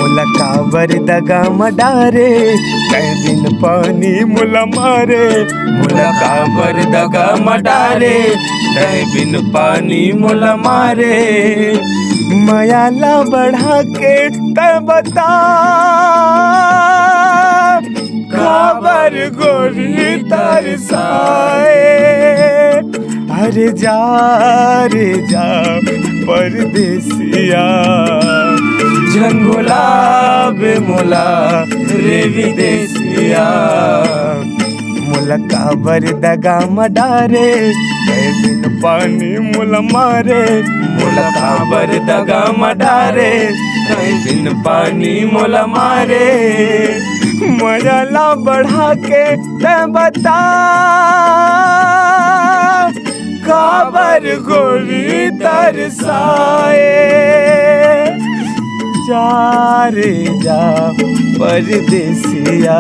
मुला काबर दगा मडारे तै बिन पानी मुला मारे। मुला काबर दगा मडारे तै बिन पानी मुला मारे। मायाला बढ़ा के तै बता काबर गोरी तरसाए। अरे जा रे जा परदेसिया झंगोला बे मोला रे विदेसिया। मुला काबर दगा मडारे तै बिन पानी मुला मारे। मुला काबर दगा मडारे तै बिन पानी मुला मारे। मयाला बढ़ा के तै बता काबर गोरी तरसाए। जा रे जा परदेसिया।